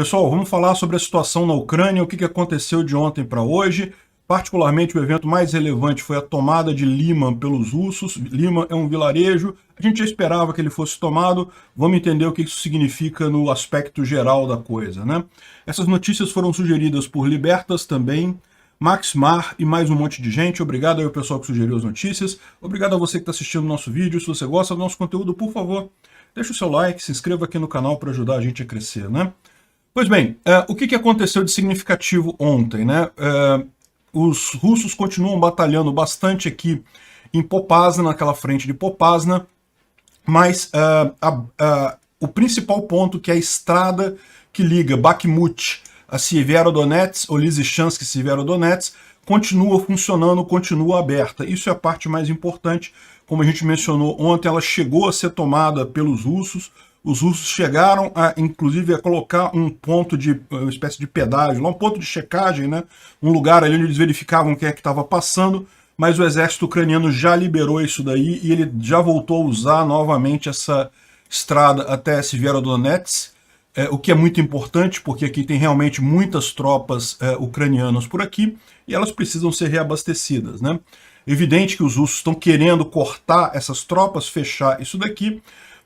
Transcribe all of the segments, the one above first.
Pessoal, vamos falar sobre a situação na Ucrânia, o que aconteceu de ontem para hoje. Particularmente, o evento mais relevante foi a tomada de Liman pelos russos. Liman é um vilarejo, a gente já esperava que ele fosse tomado, vamos entender o que isso significa no aspecto geral da coisa, né? Essas notícias foram sugeridas por Libertas também, Max Mar e mais um monte de gente. Obrigado aí ao pessoal que sugeriu as notícias. Obrigado a você que está assistindo o nosso vídeo. Se você gosta do nosso conteúdo, por favor, deixa o seu like, se inscreva aqui no canal para ajudar a gente a crescer, né? Pois bem, o que aconteceu de significativo ontem, né? Os russos continuam batalhando bastante aqui em Popasna, naquela frente de Popasna, mas o principal ponto, que é a estrada que liga Bakhmut a Severodonetsk, ou Lysychansk e Severodonetsk, continua funcionando, continua aberta. Isso é a parte mais importante. Como a gente mencionou ontem, ela chegou a ser tomada pelos russos. Os russos chegaram, inclusive, a colocar um ponto uma espécie de pedágio, um ponto de checagem, né? Um lugar ali onde eles verificavam quem é que estava passando, mas o exército ucraniano já liberou isso daí e ele já voltou a usar novamente essa estrada até Severodonetsk, o que é muito importante, porque aqui tem realmente muitas tropas ucranianas por aqui e elas precisam ser reabastecidas, né? Evidente que os russos estão querendo cortar essas tropas, fechar isso daqui,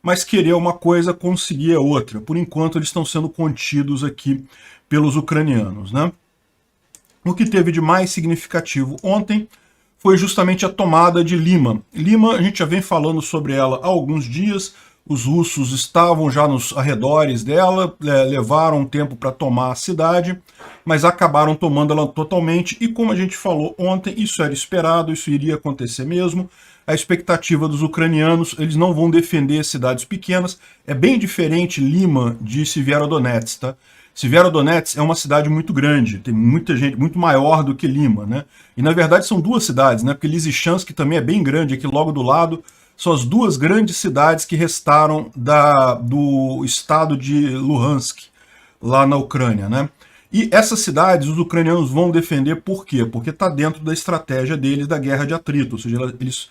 mas querer uma coisa, conseguir a outra. Por enquanto, eles estão sendo contidos aqui pelos ucranianos, né? O que teve de mais significativo ontem foi justamente a tomada de Liman. Liman, a gente já vem falando sobre ela há alguns dias, os russos estavam já nos arredores dela, levaram um tempo para tomar a cidade, mas acabaram tomando ela totalmente, e como a gente falou ontem, isso era esperado, isso iria acontecer mesmo. A expectativa dos ucranianos, eles não vão defender cidades pequenas. É bem diferente Liman de Severodonetsk, tá? Severodonetsk é uma cidade muito grande, tem muita gente, muito maior do que Liman, né? E na verdade são duas cidades, né? Porque Lysychansk também é bem grande, aqui logo do lado. São as duas grandes cidades que restaram do estado de Luhansk, lá na Ucrânia, né? E essas cidades os ucranianos vão defender por quê? Porque está dentro da estratégia deles da guerra de atrito, ou seja, eles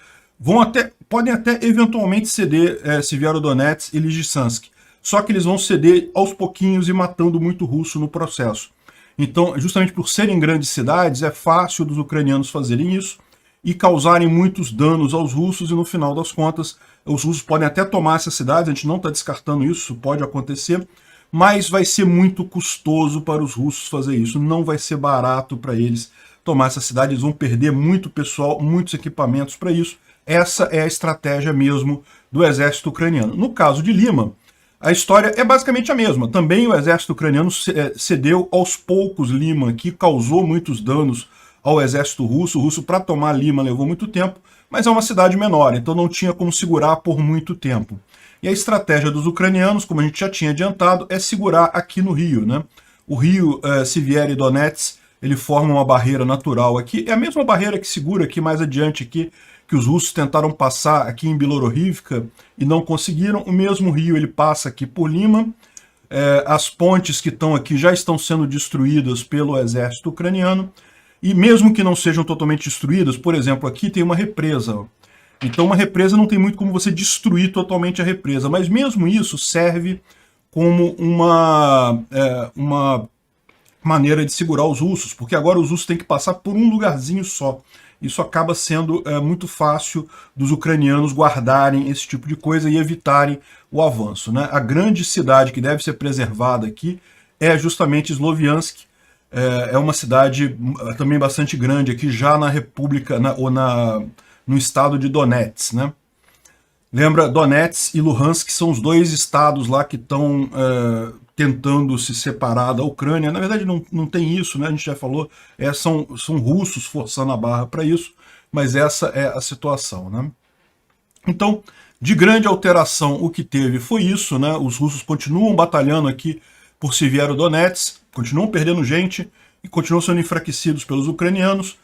podem até eventualmente ceder Severodonetsk e Lysychansk, só que eles vão ceder aos pouquinhos e matando muito russo no processo. Então, justamente por serem grandes cidades, é fácil dos ucranianos fazerem isso e causarem muitos danos aos russos, e no final das contas, os russos podem até tomar essas cidades, a gente não está descartando isso pode acontecer, mas vai ser muito custoso para os russos fazer isso, não vai ser barato para eles tomar essa cidade, eles vão perder muito pessoal, muitos equipamentos para isso. Essa é a estratégia mesmo do exército ucraniano. No caso de Liman, a história é basicamente a mesma. Também o exército ucraniano cedeu aos poucos Liman, que causou muitos danos ao exército russo. O russo, para tomar Liman, levou muito tempo, mas é uma cidade menor, então não tinha como segurar por muito tempo. E a estratégia dos ucranianos, como a gente já tinha adiantado, é segurar aqui no rio, né? O rio Severodonetsk, ele forma uma barreira natural aqui. É a mesma barreira que segura aqui mais adiante aqui, que os russos tentaram passar aqui em Bilohorivka e não conseguiram. O mesmo rio ele passa aqui por Liman. As pontes que estão aqui já estão sendo destruídas pelo exército ucraniano. E mesmo que não sejam totalmente destruídas, por exemplo, aqui tem uma represa. Ó. Então uma represa não tem muito como você destruir totalmente a represa, mas mesmo isso serve como uma maneira de segurar os russos, porque agora os russos têm que passar por um lugarzinho só. Isso acaba sendo muito fácil dos ucranianos guardarem esse tipo de coisa e evitarem o avanço, né? A grande cidade que deve ser preservada aqui é justamente Sloviansk. É uma cidade também bastante grande aqui, já na República, no estado de Donetsk, né? Lembra, Donetsk e Luhansk são os dois estados lá que estão tentando se separar da Ucrânia. Na verdade não tem isso, né? A gente já falou, são russos forçando a barra para isso, mas essa é a situação, né? Então, de grande alteração, o que teve foi isso, né? Os russos continuam batalhando aqui por Severodonetsk, continuam perdendo gente e continuam sendo enfraquecidos pelos ucranianos.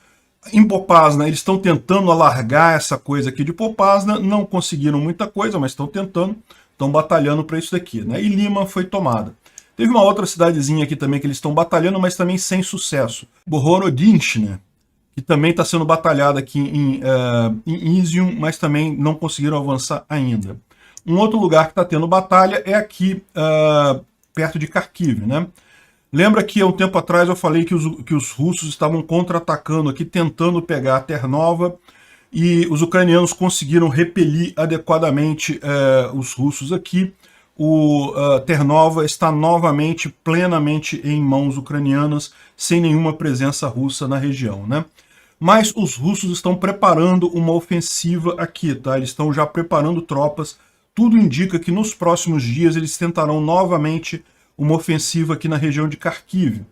Em Popasna, eles estão tentando alargar essa coisa aqui de Popasna, não conseguiram muita coisa, mas estão tentando, estão batalhando para isso daqui, né? E Liman foi tomada. Teve uma outra cidadezinha aqui também que eles estão batalhando, mas também sem sucesso. Bohorodinchne, que também está sendo batalhada aqui em Izium, mas também não conseguiram avançar ainda. Um outro lugar que está tendo batalha é aqui perto de Kharkiv, né? Lembra que há um tempo atrás eu falei que os russos estavam contra-atacando aqui, tentando pegar a Ternova, e os ucranianos conseguiram repelir adequadamente os russos aqui. Ternova está novamente, plenamente em mãos ucranianas, sem nenhuma presença russa na região, né? Mas os russos estão preparando uma ofensiva aqui, tá? Eles estão já preparando tropas. Tudo indica que nos próximos dias eles tentarão novamente uma ofensiva aqui na região de Kharkiv.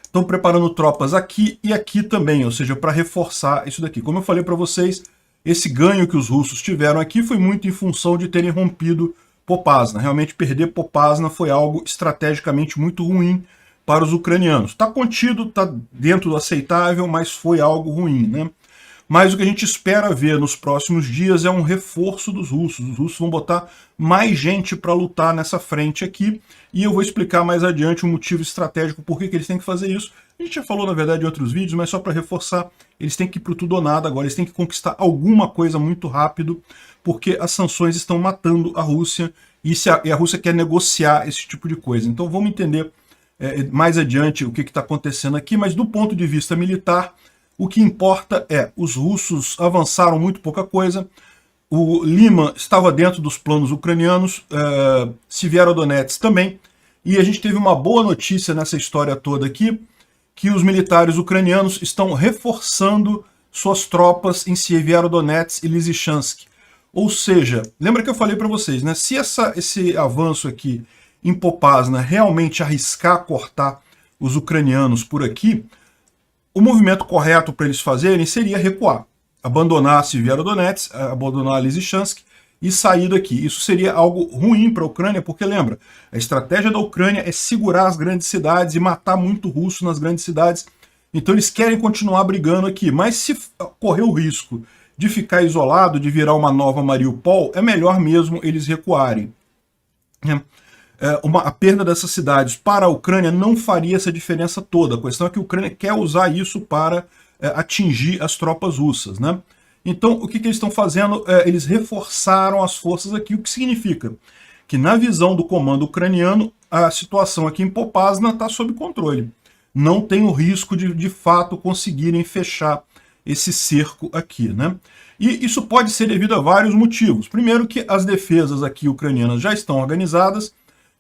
Estão preparando tropas aqui e aqui também, ou seja, para reforçar isso daqui. Como eu falei para vocês, esse ganho que os russos tiveram aqui foi muito em função de terem rompido Popasna. Realmente perder Popasna foi algo estrategicamente muito ruim para os ucranianos. Está contido, está dentro do aceitável, mas foi algo ruim, né? Mas o que a gente espera ver nos próximos dias é um reforço dos russos. Os russos vão botar mais gente para lutar nessa frente aqui, e eu vou explicar mais adiante o motivo estratégico por que eles têm que fazer isso. A gente já falou, na verdade, em outros vídeos, mas só para reforçar, eles têm que ir para tudo ou nada agora, eles têm que conquistar alguma coisa muito rápido, porque as sanções estão matando a Rússia, e a Rússia quer negociar esse tipo de coisa. Então vamos entender mais adiante o que está acontecendo aqui, mas do ponto de vista militar, o que importa é, os russos avançaram muito pouca coisa, o Lima estava dentro dos planos ucranianos, Severodonetsk também, e a gente teve uma boa notícia nessa história toda aqui, que os militares ucranianos estão reforçando suas tropas em Severodonetsk e Lysychansk. Ou seja, lembra que eu falei para vocês, né? Se esse avanço aqui em Popasna realmente arriscar cortar os ucranianos por aqui, o movimento correto para eles fazerem seria recuar, abandonar Severodonetsk, abandonar Lysychansk e sair daqui. Isso seria algo ruim para a Ucrânia, porque lembra, a estratégia da Ucrânia é segurar as grandes cidades e matar muito russo nas grandes cidades. Então eles querem continuar brigando aqui, mas se correr o risco de ficar isolado, de virar uma nova Mariupol, é melhor mesmo eles recuarem. A perda dessas cidades para a Ucrânia não faria essa diferença toda. A questão é que a Ucrânia quer usar isso para atingir as tropas russas, né? Então, o que eles estão fazendo? Eles reforçaram as forças aqui, o que significa que, na visão do comando ucraniano, a situação aqui em Popasna está sob controle. Não tem o risco de fato, conseguirem fechar esse cerco aqui, né? E isso pode ser devido a vários motivos. Primeiro que as defesas aqui ucranianas já estão organizadas,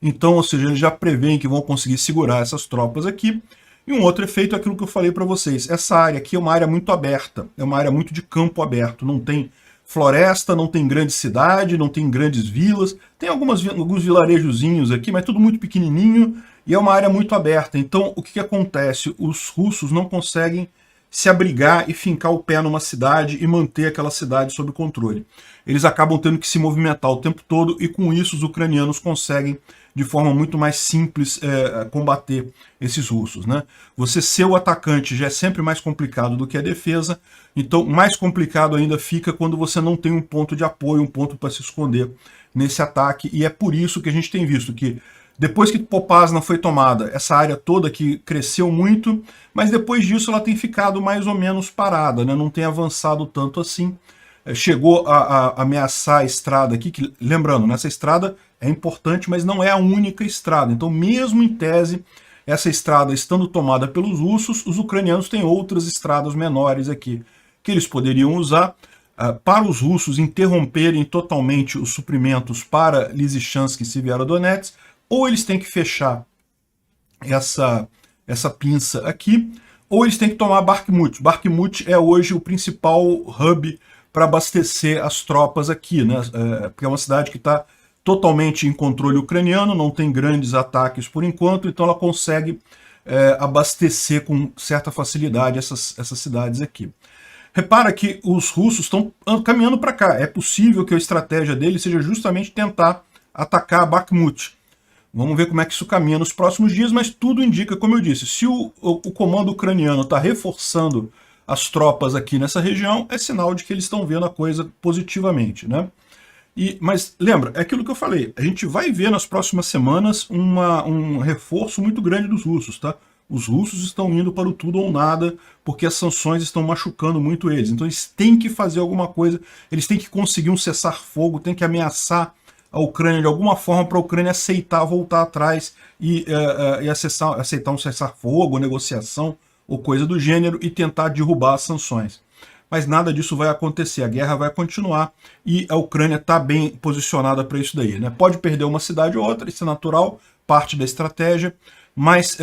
então, ou seja, eles já preveem que vão conseguir segurar essas tropas aqui. E um outro efeito é aquilo que eu falei para vocês. Essa área aqui é uma área muito aberta, é uma área muito de campo aberto. Não tem floresta, não tem grande cidade, não tem grandes vilas. Tem alguns vilarejozinhos aqui, mas tudo muito pequenininho e é uma área muito aberta. Então, o que acontece? Os russos não conseguem se abrigar e fincar o pé numa cidade e manter aquela cidade sob controle. Eles acabam tendo que se movimentar o tempo todo e com isso os ucranianos conseguem de forma muito mais simples combater esses russos, né? Você ser o atacante já é sempre mais complicado do que a defesa, então mais complicado ainda fica quando você não tem um ponto de apoio, um ponto para se esconder nesse ataque, e é por isso que a gente tem visto que depois que Popasna foi tomada, essa área toda aqui cresceu muito, mas depois disso ela tem ficado mais ou menos parada, né? Não tem avançado tanto assim. Chegou a ameaçar a estrada aqui, que, lembrando, nessa estrada é importante, mas não é a única estrada. Então, mesmo em tese, essa estrada estando tomada pelos russos, os ucranianos têm outras estradas menores aqui, que eles poderiam usar para os russos interromperem totalmente os suprimentos para Lysychansk e Severodonetsk, ou eles têm que fechar essa pinça aqui, ou eles têm que tomar Bakhmut. Bakhmut é hoje o principal hub para abastecer as tropas aqui, né? Porque é uma cidade que está totalmente em controle ucraniano, não tem grandes ataques por enquanto, então ela consegue abastecer com certa facilidade essas cidades aqui. Repara que os russos estão caminhando para cá. É possível que a estratégia deles seja justamente tentar atacar Bakhmut. Vamos ver como é que isso caminha nos próximos dias, mas tudo indica, como eu disse, se o comando ucraniano está reforçando as tropas aqui nessa região, é sinal de que eles estão vendo a coisa positivamente, né? Mas lembra, é aquilo que eu falei, a gente vai ver nas próximas semanas um reforço muito grande dos russos, tá? Os russos estão indo para o tudo ou nada, porque as sanções estão machucando muito eles. Então eles têm que fazer alguma coisa, eles têm que conseguir um cessar-fogo, têm que ameaçar a Ucrânia de alguma forma para a Ucrânia aceitar voltar atrás e aceitar um cessar-fogo, negociação ou coisa do gênero e tentar derrubar as sanções. Mas nada disso vai acontecer, a guerra vai continuar e a Ucrânia está bem posicionada para isso daí, né? Pode perder uma cidade ou outra, isso é natural, parte da estratégia, mas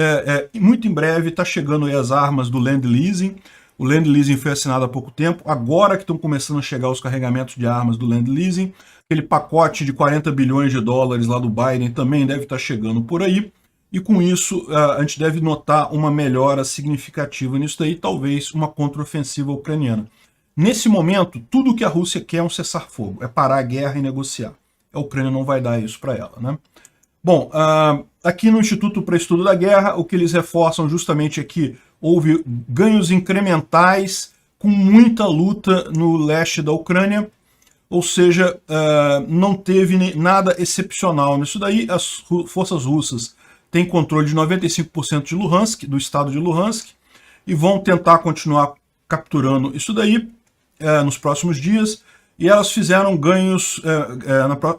muito em breve está chegando aí as armas do Land Leasing. O Land Leasing foi assinado há pouco tempo, agora que estão começando a chegar os carregamentos de armas do Land Leasing, aquele pacote de 40 bilhões de dólares lá do Biden também deve estar chegando por aí, e com isso a gente deve notar uma melhora significativa nisso daí, talvez uma contraofensiva ucraniana. Nesse momento, tudo que a Rússia quer é um cessar-fogo, é parar a guerra e negociar. A Ucrânia não vai dar isso para ela, né? Bom, aqui no Instituto para Estudo da Guerra, o que eles reforçam justamente é que houve ganhos incrementais com muita luta no leste da Ucrânia, ou seja, não teve nada excepcional nisso daí. As forças russas têm controle de 95% de Luhansk, do estado de Luhansk, e vão tentar continuar capturando isso daí nos próximos dias. E elas fizeram ganhos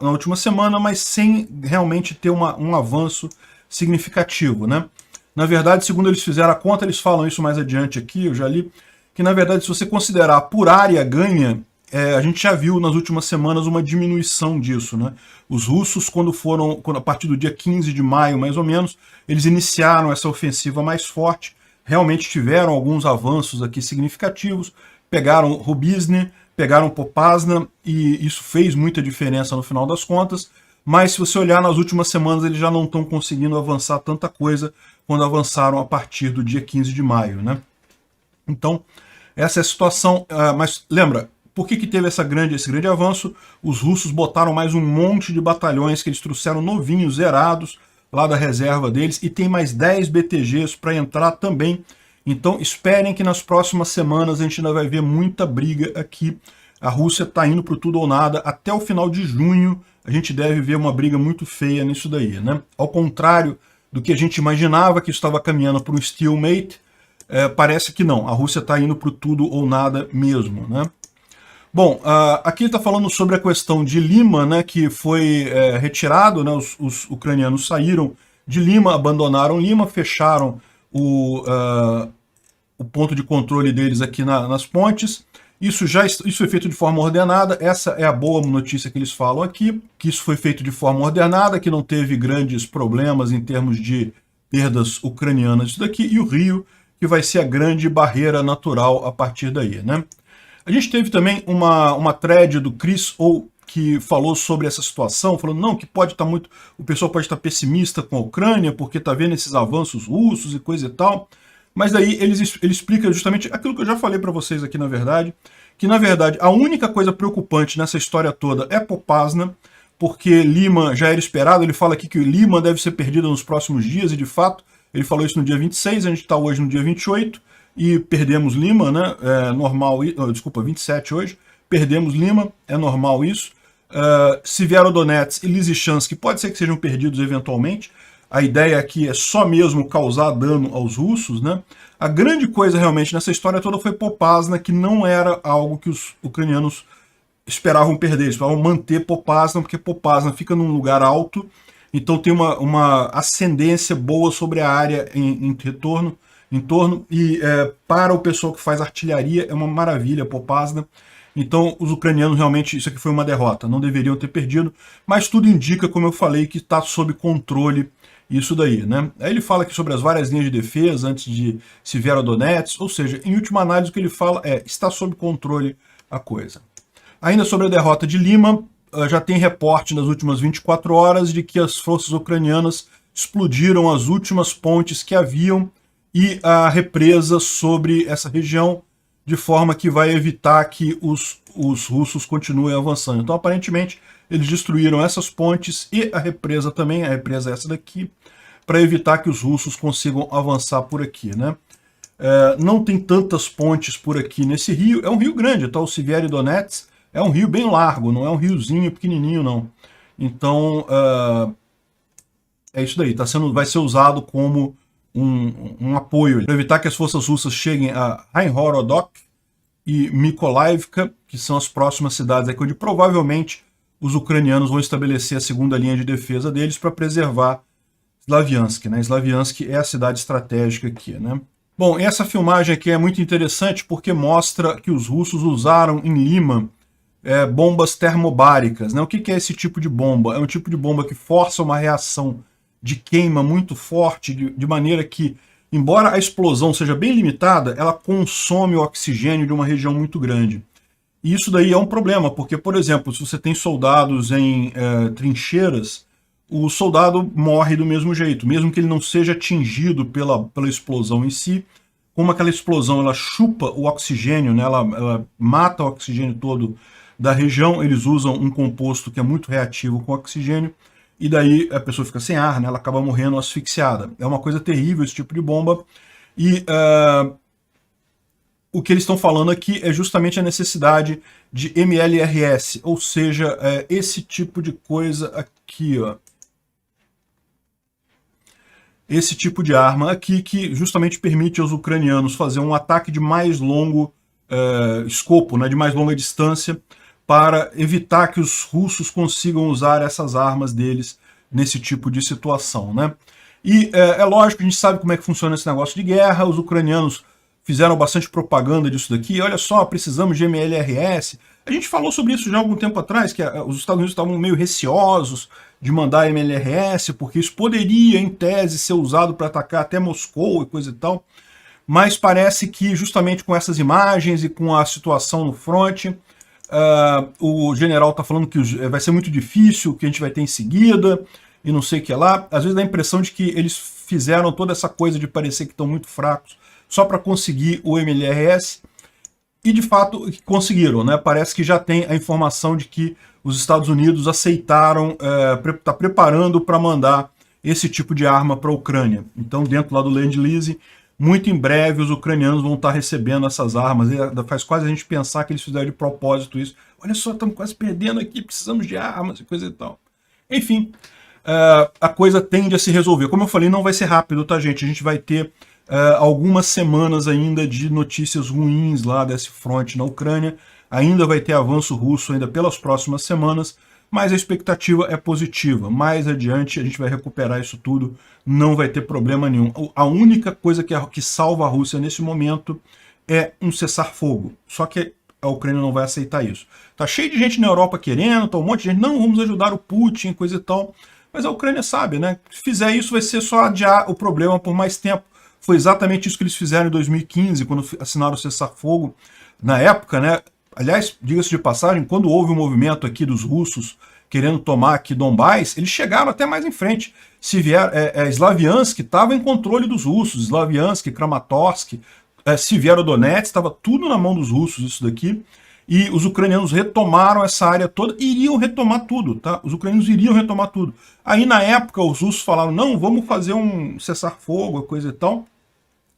na última semana, mas sem realmente ter um avanço significativo, né? Na verdade, segundo eles fizeram a conta, eles falam isso mais adiante aqui, eu já li, que na verdade, se você considerar por área ganha, a gente já viu nas últimas semanas uma diminuição disso, né? Os russos, quando a partir do dia 15 de maio, mais ou menos, eles iniciaram essa ofensiva mais forte, realmente tiveram alguns avanços aqui significativos, pegaram Rubizny, pegaram Popasna, e isso fez muita diferença no final das contas, mas se você olhar nas últimas semanas, eles já não estão conseguindo avançar tanta coisa quando avançaram a partir do dia 15 de maio, né? Então, essa é a situação, mas lembra, por que teve esse grande avanço? Os russos botaram mais um monte de batalhões que eles trouxeram novinhos, zerados, lá da reserva deles, e tem mais 10 BTGs para entrar também. Então esperem que nas próximas semanas a gente ainda vai ver muita briga aqui. A Rússia está indo para tudo ou nada. Até o final de junho a gente deve ver uma briga muito feia nisso daí, né? Ao contrário do que a gente imaginava, que estava caminhando para um stalemate, parece que não. A Rússia está indo para tudo ou nada mesmo, né? Bom, aqui está falando sobre a questão de Lima, né, que foi retirado, né, os ucranianos saíram de Lima, abandonaram Lima, fecharam o ponto de controle deles aqui nas pontes. Isso foi feito de forma ordenada, essa é a boa notícia que eles falam aqui, que isso foi feito de forma ordenada, que não teve grandes problemas em termos de perdas ucranianas isso daqui, e o Rio, que vai ser a grande barreira natural a partir daí, né? A gente teve também uma thread do Chris Ou, que falou sobre essa situação, falando não, que pode estar o pessoal pode estar pessimista com a Ucrânia, porque está vendo esses avanços russos e coisa e tal, mas daí ele explica justamente aquilo que eu já falei para vocês aqui, na verdade, que na verdade a única coisa preocupante nessa história toda é Popasna, porque Lima já era esperado, ele fala aqui que Lima deve ser perdida nos próximos dias, e de fato, ele falou isso no dia 26, a gente está hoje no dia 28, e perdemos Lima, né? Normal, desculpa, 27 hoje, perdemos Lima, é normal isso. Severodonetsk e Lysychansk pode ser que sejam perdidos eventualmente. A ideia aqui é só mesmo causar dano aos russos, né? A grande coisa realmente nessa história toda foi Popasna, que não era algo que os ucranianos esperavam perder, eles esperavam manter Popasna, porque Popasna fica num lugar alto, então tem uma ascendência boa sobre a área em torno, e para o pessoal que faz artilharia é uma maravilha Popasna. Então os ucranianos realmente, isso aqui foi uma derrota, não deveriam ter perdido, mas tudo indica, como eu falei, que está sob controle isso daí, né? Aí ele fala aqui sobre as várias linhas de defesa antes de Severodonetsk, ou seja, em última análise o que ele fala está sob controle a coisa. Ainda sobre a derrota de Lima, já tem reporte nas últimas 24 horas de que as forças ucranianas explodiram as últimas pontes que haviam e a represa sobre essa região, de forma que vai evitar que os russos continuem avançando. Então, aparentemente, eles destruíram essas pontes e a represa também, a represa é essa daqui, para evitar que os russos consigam avançar por aqui, né? Não tem tantas pontes por aqui nesse rio, é um rio grande, tá? O Severodonetsk é um rio bem largo, não é um riozinho pequenininho, não. Então, é isso daí, vai ser usado como um apoio para evitar que as forças russas cheguem a Raihorodok e Mykolaiivka, que são as próximas cidades aqui, onde provavelmente os ucranianos vão estabelecer a segunda linha de defesa deles para preservar Slaviansk, né? Slaviansk é a cidade estratégica aqui, né? Bom, essa filmagem aqui é muito interessante porque mostra que os russos usaram em Lima bombas termobáricas, né? O que é esse tipo de bomba? É um tipo de bomba que força uma reação de queima muito forte, de maneira que, embora a explosão seja bem limitada, ela consome o oxigênio de uma região muito grande. E isso daí é um problema, porque, por exemplo, se você tem soldados em trincheiras, o soldado morre do mesmo jeito, mesmo que ele não seja atingido pela explosão em si. Como aquela explosão ela chupa o oxigênio, né, ela mata o oxigênio todo da região, eles usam um composto que é muito reativo com oxigênio, e daí a pessoa fica sem ar, né, ela acaba morrendo asfixiada. É uma coisa terrível esse tipo de bomba, e o que eles estão falando aqui é justamente a necessidade de MLRS, ou seja, esse tipo de coisa aqui, ó. Esse tipo de arma aqui que justamente permite aos ucranianos fazer um ataque de mais longo escopo, né, de mais longa distância, para evitar que os russos consigam usar essas armas deles nesse tipo de situação, né? E é lógico, a gente sabe como é que funciona esse negócio de guerra, os ucranianos fizeram bastante propaganda disso daqui, olha só, precisamos de MLRS. A gente falou sobre isso já há algum tempo atrás, que os Estados Unidos estavam meio receosos de mandar MLRS, porque isso poderia, em tese, ser usado para atacar até Moscou e coisa e tal, mas parece que justamente com essas imagens e com a situação no fronte, o general está falando que vai ser muito difícil, o que a gente vai ter em seguida, e não sei o que lá. Às vezes dá a impressão de que eles fizeram toda essa coisa de parecer que estão muito fracos, só para conseguir o MLRS, e de fato conseguiram, né? Parece que já tem a informação de que os Estados Unidos aceitaram, está preparando para mandar esse tipo de arma para a Ucrânia. Então, dentro lá do Land Lease, muito em breve os ucranianos vão estar recebendo essas armas. E faz quase a gente pensar que eles fizeram de propósito isso. Olha só, estamos quase perdendo aqui, precisamos de armas e coisa e tal. Enfim, a coisa tende a se resolver. Como eu falei, não vai ser rápido, tá, gente? A gente vai ter algumas semanas ainda de notícias ruins lá desse fronte na Ucrânia. Ainda vai ter avanço russo ainda pelas próximas semanas, mas a expectativa é positiva. Mais adiante a gente vai recuperar isso tudo, não vai ter problema nenhum. A única coisa que salva a Rússia nesse momento é um cessar-fogo. Só que a Ucrânia não vai aceitar isso. Tá cheio de gente na Europa querendo, tá um monte de gente, não, vamos ajudar o Putin, coisa e tal. Mas a Ucrânia sabe, né? Se fizer isso vai ser só adiar o problema por mais tempo. Foi exatamente isso que eles fizeram em 2015, quando assinaram o cessar-fogo. Na época, né? Aliás, diga-se de passagem, quando houve um movimento aqui dos russos querendo tomar aqui Donbás, eles chegaram até mais em frente. Se vier, Slaviansk estava em controle dos russos, Slaviansk, Kramatorsk, Severodonetsk, estava tudo na mão dos russos isso daqui. E os ucranianos retomaram essa área toda, iriam retomar tudo, tá? Os ucranianos iriam retomar tudo. Aí na época os russos falaram, não, vamos fazer um cessar-fogo, coisa e tal.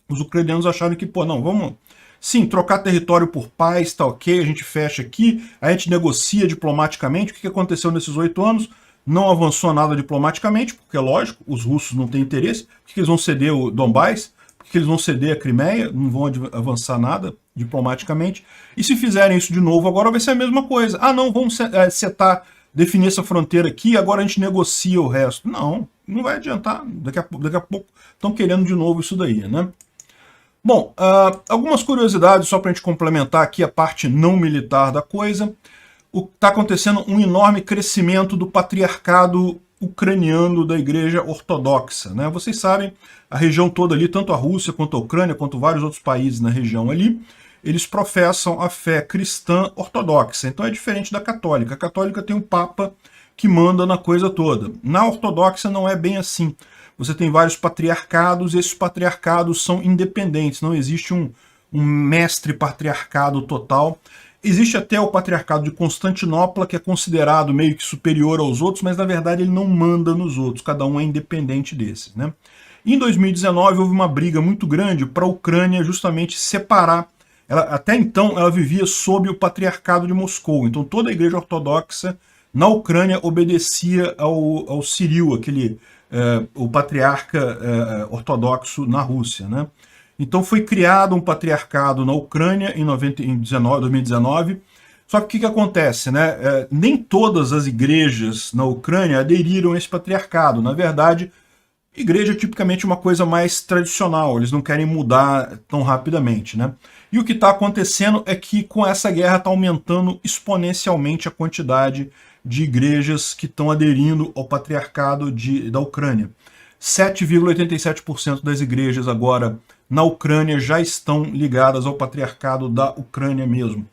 Os ucranianos acharam que, pô, não, vamos... Sim, trocar território por paz, tá ok, a gente fecha aqui, a gente negocia diplomaticamente. O que aconteceu nesses 8 anos? Não avançou nada diplomaticamente, porque, lógico, os russos não têm interesse. Por que eles vão ceder o Donbás? Por que eles vão ceder a Crimeia? Não vão avançar nada diplomaticamente. E se fizerem isso de novo, agora vai ser a mesma coisa. Ah, não, vamos definir essa fronteira aqui, agora a gente negocia o resto. Não, não vai adiantar. Daqui a pouco estão querendo de novo isso daí, né? Bom, algumas curiosidades só para a gente complementar aqui a parte não militar da coisa. Está acontecendo um enorme crescimento do patriarcado ucraniano da Igreja Ortodoxa, né? Vocês sabem, a região toda ali, tanto a Rússia quanto a Ucrânia, quanto vários outros países na região ali, eles professam a fé cristã ortodoxa. Então é diferente da católica. A católica tem um papa que manda na coisa toda. Na ortodoxa não é bem assim. Você tem vários patriarcados, e esses patriarcados são independentes, não existe um mestre patriarcado total. Existe até o patriarcado de Constantinopla, que é considerado meio que superior aos outros, mas na verdade ele não manda nos outros, cada um é independente desses, né? Em 2019 houve uma briga muito grande para a Ucrânia justamente separar. Até então ela vivia sob o patriarcado de Moscou, então toda a igreja ortodoxa na Ucrânia obedecia ao Ciril, o patriarca ortodoxo na Rússia, né? Então foi criado um patriarcado na Ucrânia em 2019, Só que o que acontece, né? Nem todas as igrejas na Ucrânia aderiram a esse patriarcado. Na verdade, igreja é tipicamente uma coisa mais tradicional, eles não querem mudar tão rapidamente, né? E o que está acontecendo é que com essa guerra está aumentando exponencialmente a quantidade de igrejas que estão aderindo ao patriarcado da Ucrânia. 7,87% das igrejas agora na Ucrânia já estão ligadas ao patriarcado da Ucrânia mesmo.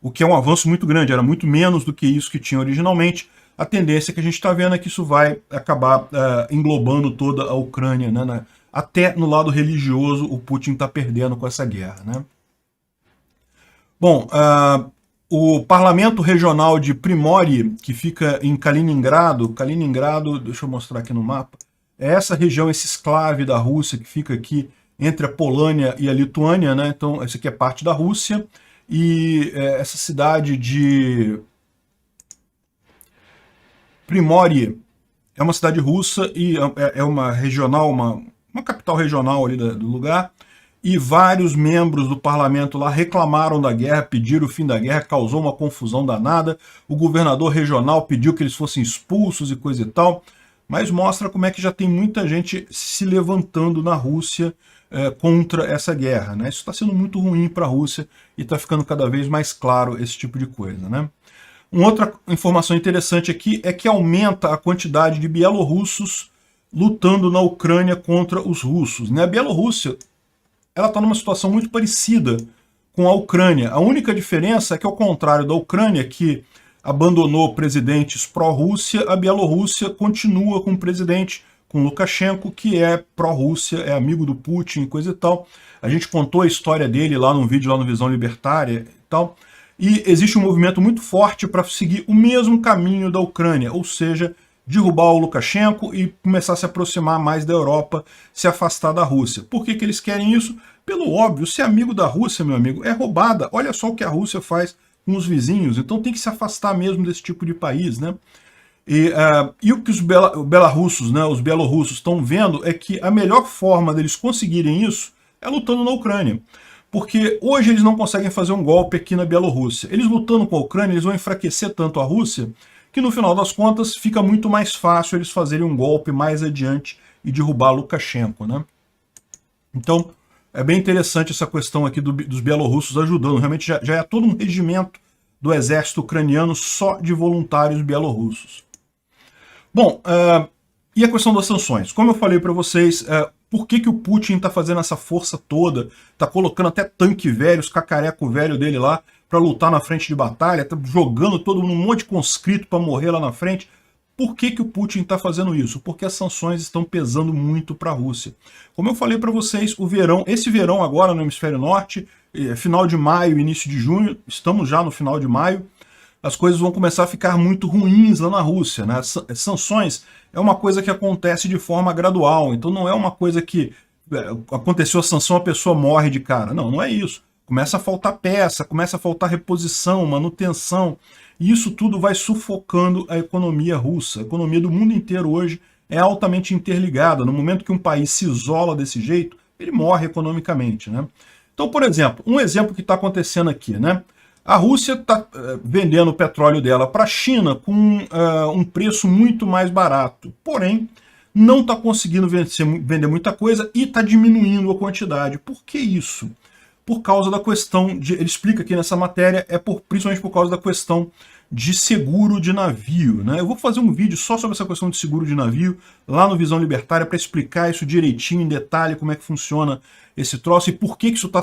O que é um avanço muito grande, era muito menos do que isso que tinha originalmente. A tendência que a gente está vendo é que isso vai acabar englobando toda a Ucrânia, né? Até no lado religioso o Putin está perdendo com essa guerra, né? Bom, o parlamento regional de Primorie, que fica em Kaliningrado, deixa eu mostrar aqui no mapa, é essa região, esse enclave da Rússia que fica aqui entre a Polônia e a Lituânia, né? Então, essa aqui é parte da Rússia, e essa cidade de Primorie é uma cidade russa e é uma regional, uma capital regional ali do lugar, e vários membros do parlamento lá reclamaram da guerra, pediram o fim da guerra, causou uma confusão danada, o governador regional pediu que eles fossem expulsos e coisa e tal, mas mostra como é que já tem muita gente se levantando na Rússia contra essa guerra, né? Isso está sendo muito ruim para a Rússia e está ficando cada vez mais claro esse tipo de coisa, né? Uma outra informação interessante aqui é que aumenta a quantidade de bielorrussos lutando na Ucrânia contra os russos, né? A Bielorrússia ela está numa situação muito parecida com a Ucrânia. A única diferença é que, ao contrário da Ucrânia, que abandonou presidentes pró-Rússia, a Bielorrússia continua com um presidente, com Lukashenko, que é pró-Rússia, é amigo do Putin e coisa e tal. A gente contou a história dele lá num vídeo lá no Visão Libertária e tal. E existe um movimento muito forte para seguir o mesmo caminho da Ucrânia, ou seja, derrubar o Lukashenko e começar a se aproximar mais da Europa, se afastar da Rússia. Por que eles querem isso? Pelo óbvio, ser amigo da Rússia, meu amigo, é roubada. Olha só o que a Rússia faz com os vizinhos, então tem que se afastar mesmo desse tipo de país, né? E o que os belarussos, né, os bielorrussos estão vendo é que a melhor forma deles conseguirem isso é lutando na Ucrânia. Porque hoje eles não conseguem fazer um golpe aqui na Bielorrússia. Eles lutando com a Ucrânia, eles vão enfraquecer tanto a Rússia que no final das contas fica muito mais fácil eles fazerem um golpe mais adiante e derrubar Lukashenko, né? Então, é bem interessante essa questão aqui dos bielorrussos ajudando. Realmente já é todo um regimento do exército ucraniano só de voluntários bielorrussos. Bom, e a questão das sanções? Como eu falei para vocês, por que o Putin está fazendo essa força toda, está colocando até tanque velho, os cacareco velho dele lá, para lutar na frente de batalha, tá jogando todo mundo, um monte de conscrito para morrer lá na frente. Por que o Putin está fazendo isso? Porque as sanções estão pesando muito para a Rússia. Como eu falei para vocês, esse verão agora no hemisfério norte, final de maio, início de junho, estamos já no final de maio, as coisas vão começar a ficar muito ruins lá na Rússia, né? Sanções é uma coisa que acontece de forma gradual, então não é uma coisa que aconteceu a sanção, a pessoa morre de cara. Não, não é isso. Começa a faltar peça, começa a faltar reposição, manutenção, e isso tudo vai sufocando a economia russa. A economia do mundo inteiro hoje é altamente interligada. No momento que um país se isola desse jeito, ele morre economicamente, né? Então, por exemplo, um exemplo que está acontecendo aqui, né? A Rússia está vendendo o petróleo dela para a China com um preço muito mais barato, porém não está conseguindo vender muita coisa e está diminuindo a quantidade. Por que isso? Por causa da questão ele explica aqui nessa matéria, principalmente por causa da questão de seguro de navio, né? Eu vou fazer um vídeo só sobre essa questão de seguro de navio lá no Visão Libertária para explicar isso direitinho, em detalhe, como é que funciona esse troço e por que isso está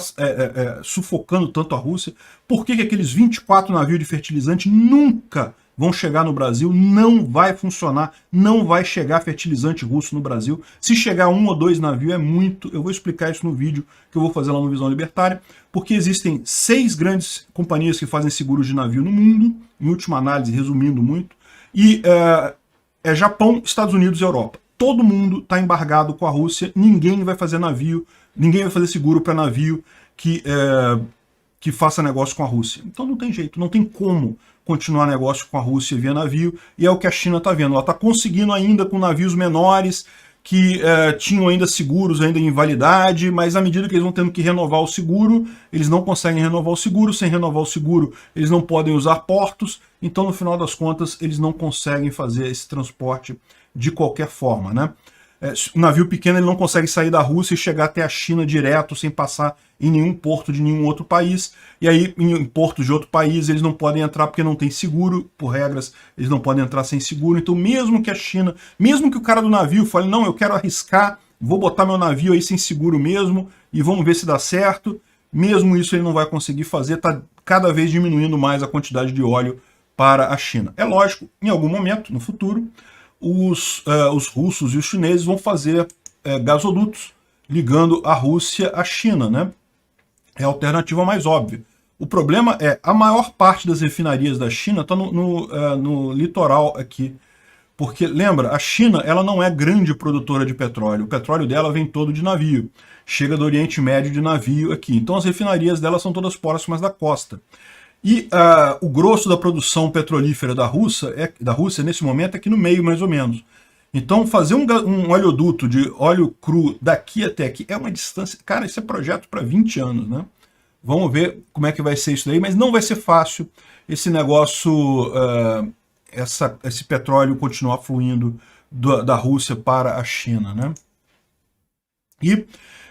sufocando tanto a Rússia, por que aqueles 24 navios de fertilizante nunca vão chegar no Brasil, não vai funcionar, não vai chegar fertilizante russo no Brasil. Se chegar 1 ou 2 navios é muito, eu vou explicar isso no vídeo que eu vou fazer lá no Visão Libertária, porque existem 6 grandes companhias que fazem seguros de navio no mundo, em última análise, resumindo muito, e é Japão, Estados Unidos e Europa. Todo mundo está embargado com a Rússia, ninguém vai fazer navio, ninguém vai fazer seguro para navio que faça negócio com a Rússia. Então não tem jeito, não tem como continuar negócio com a Rússia via navio, e é o que a China está vendo. Ela está conseguindo ainda com navios menores, que tinham ainda seguros ainda em validade, mas à medida que eles vão tendo que renovar o seguro, eles não conseguem renovar o seguro, sem renovar o seguro eles não podem usar portos, então no final das contas eles não conseguem fazer esse transporte de qualquer forma, né? Um navio pequeno ele não consegue sair da Rússia e chegar até a China direto, sem passar em nenhum porto de nenhum outro país. E aí, em portos de outro país, eles não podem entrar porque não tem seguro. Por regras, eles não podem entrar sem seguro. Então, mesmo que a China, mesmo que o cara do navio fale, não, eu quero arriscar, vou botar meu navio aí sem seguro mesmo, e vamos ver se dá certo, mesmo isso ele não vai conseguir fazer, está cada vez diminuindo mais a quantidade de óleo para a China. É lógico, em algum momento, no futuro, os russos e os chineses vão fazer gasodutos ligando a Rússia à China, né? É a alternativa mais óbvia. O problema é, a maior parte das refinarias da China está no litoral aqui. Porque, lembra, a China ela não é grande produtora de petróleo. O petróleo dela vem todo de navio. Chega do Oriente Médio de navio aqui. Então as refinarias dela são todas próximas da costa. E o grosso da produção petrolífera da Rússia, nesse momento, é aqui no meio, mais ou menos. Então, fazer um oleoduto de óleo cru daqui até aqui é uma distância... Cara, esse é projeto para 20 anos, né? Vamos ver como é que vai ser isso daí, mas não vai ser fácil esse negócio, esse petróleo continuar fluindo da Rússia para a China, né?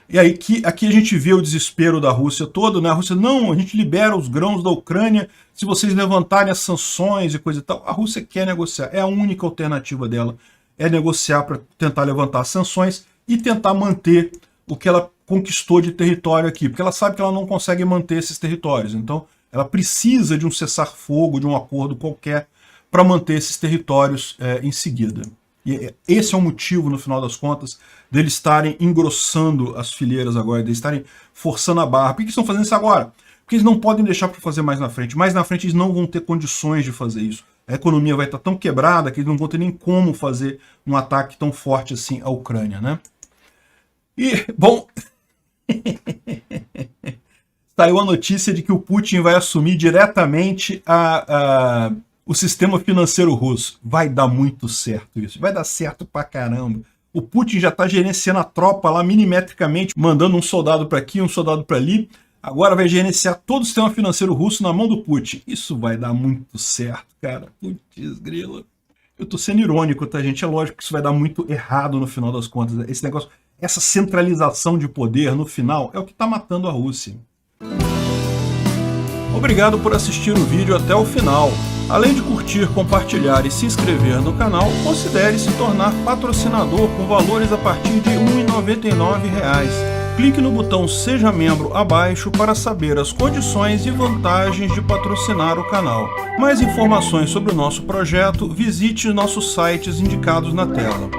E aí aqui a gente vê o desespero da Rússia todo, né? A Rússia, não, a gente libera os grãos da Ucrânia se vocês levantarem as sanções e coisa e tal. A Rússia quer negociar, é a única alternativa dela, é negociar para tentar levantar as sanções e tentar manter o que ela conquistou de território aqui, porque ela sabe que ela não consegue manter esses territórios. Então, ela precisa de um cessar-fogo, de um acordo qualquer, para manter esses territórios em seguida. E esse é o motivo, no final das contas, deles estarem engrossando as fileiras agora, deles estarem forçando a barra. Por que eles estão fazendo isso agora? Porque eles não podem deixar para fazer mais na frente. Mais na frente eles não vão ter condições de fazer isso. A economia vai estar tão quebrada que eles não vão ter nem como fazer um ataque tão forte assim à Ucrânia, né? E, bom... saiu a notícia de que o Putin vai assumir diretamente o sistema financeiro russo. Vai dar muito certo isso. Vai dar certo pra caramba. O Putin já está gerenciando a tropa lá milimetricamente, mandando um soldado para aqui, um soldado para ali. Agora vai gerenciar todo o sistema financeiro russo na mão do Putin. Isso vai dar muito certo, cara. Putz, grila. Eu tô sendo irônico, tá, gente? É lógico que isso vai dar muito errado no final das contas. Esse negócio, essa centralização de poder no final é o que está matando a Rússia. Obrigado por assistir o vídeo até o final. Além de curtir, compartilhar e se inscrever no canal, considere se tornar patrocinador com valores a partir de R$ 1,99. Clique no botão Seja Membro abaixo para saber as condições e vantagens de patrocinar o canal. Mais informações sobre o nosso projeto, visite nossos sites indicados na tela.